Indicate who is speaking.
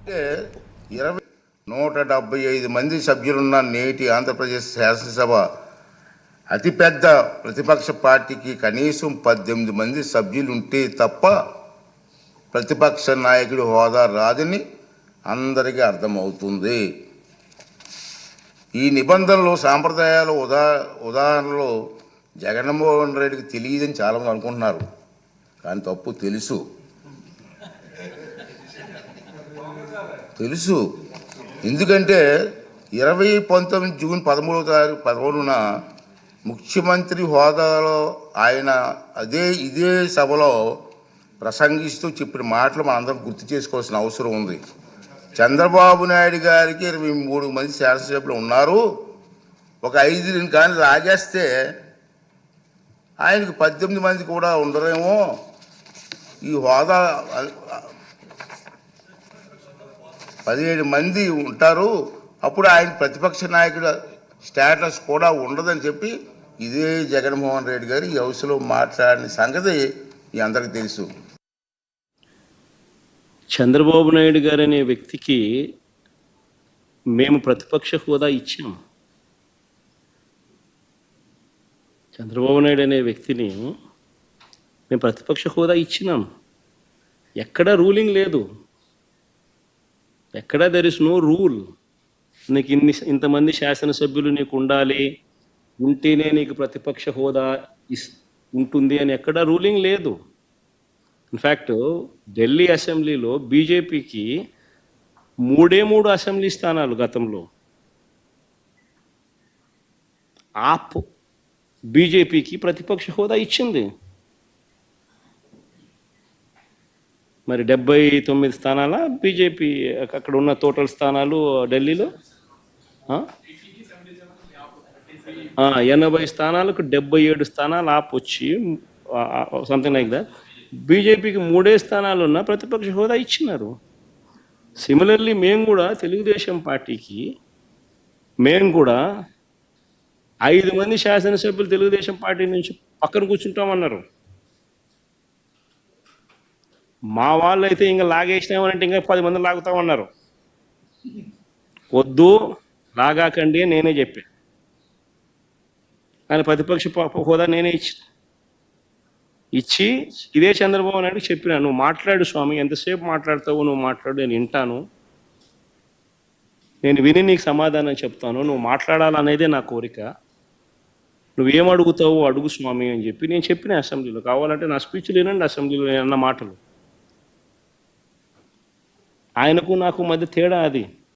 Speaker 1: అంటే 175 మంది సభ్యులున్న నేటి ఆంధ్రప్రదేశ్ శాసనసభ అతిపెద్ద ప్రతిపక్ష పార్టీకి కనీసం 18 మంది సభ్యులు ఉంటే తప్ప ప్రతిపక్ష నాయకుడి హోదా రాదని అందరికీ అర్థమవుతుంది. ఈ నిబంధనలు సాంప్రదాయాలు ఉదాహరణలో జగన్మోహన్ రెడ్డికి తెలియదని చాలామంది అనుకుంటున్నారు, కానీ తప్పు తెలుసు. ఎందుకంటే 2019 జూన్ 13న ముఖ్యమంత్రి హోదాలో ఆయన ఇదే సభలో ప్రసంగిస్తూ చెప్పిన మాటలు మనందరం గుర్తు చేసుకోవాల్సిన అవసరం ఉంది. చంద్రబాబు నాయుడు గారికి 23 మంది శాసనసభ్యులు ఉన్నారు, ఒక 5 కానీ లాగేస్తే ఆయనకు 18 మంది కూడా ఉండరేమో, ఈ హోదా 17 మంది ఉంటారు, అప్పుడు ఆయన ప్రతిపక్ష నాయకుడు స్టేటస్ కూడా ఉండదని చెప్పి ఇదే జగన్మోహన్ రెడ్డి గారు ఈ హౌస్లో మాట్లాడిన సంగతి మీ అందరికీ తెలుసు.
Speaker 2: చంద్రబాబు నాయుడు గారు అనే వ్యక్తికి మేము ప్రతిపక్ష హోదా ఇచ్చాం. చంద్రబాబు నాయుడు అనే వ్యక్తిని మేము ప్రతిపక్ష హోదా ఇచ్చినాం. ఎక్కడా రూలింగ్ లేదు, ఎక్కడా దెర్ ఇస్ నో రూల్. నీకు ఇంతమంది శాసనసభ్యులు నీకు ఉండాలి, ఉంటేనే నీకు ప్రతిపక్ష హోదా ఉంటుంది అని ఎక్కడా రూలింగ్ లేదు. ఇన్ఫ్యాక్ట్ ఢిల్లీ అసెంబ్లీలో బీజేపీకి 3 అసెంబ్లీ స్థానాలు గతంలో, ఆప్ బీజేపీకి ప్రతిపక్ష హోదా ఇచ్చింది. మరి 79 స్థానాల బీజేపీ అక్కడ ఉన్న టోటల్ స్థానాలు ఢిల్లీలో 80 స్థానాలకు 77 స్థానాలు ఆప్ వచ్చి సంథింగ్ లైక్ దట్. బీజేపీకి 3 స్థానాలు ఉన్న ప్రతిపక్ష హోదా ఇచ్చినారు. సిమిలర్లీ మేము కూడా తెలుగుదేశం పార్టీకి కూడా 5 మంది శాసనసభ్యులు తెలుగుదేశం పార్టీ నుంచి పక్కన కూర్చుంటామన్నారు. మా వాళ్ళు అయితే ఇంకా లాగేసినామనంటే ఇంకా 10 మంది లాగుతామన్నారు. వద్దు లాగాకండి నేనే చెప్పాను, ఆయన ప్రతిపక్ష హోదా నేనే ఇచ్చి ఇదే చంద్రబాబు నాయుడు చెప్పినా, నువ్వు మాట్లాడు స్వామి, ఎంతసేపు మాట్లాడతావు నువ్వు మాట్లాడు, నేను వింటాను, నేను విని నీకు సమాధానం చెప్తాను, నువ్వు మాట్లాడాలనేదే నా కోరిక, నువ్వేం అడుగుతావు అడుగు స్వామి అని చెప్పి నేను చెప్పిన అసెంబ్లీలో. కావాలంటే నా స్పీచ్ లేనండి అసెంబ్లీలో నేను అన్న మాటలు. ఆయనకు నాకు మధ్య తేడా అది.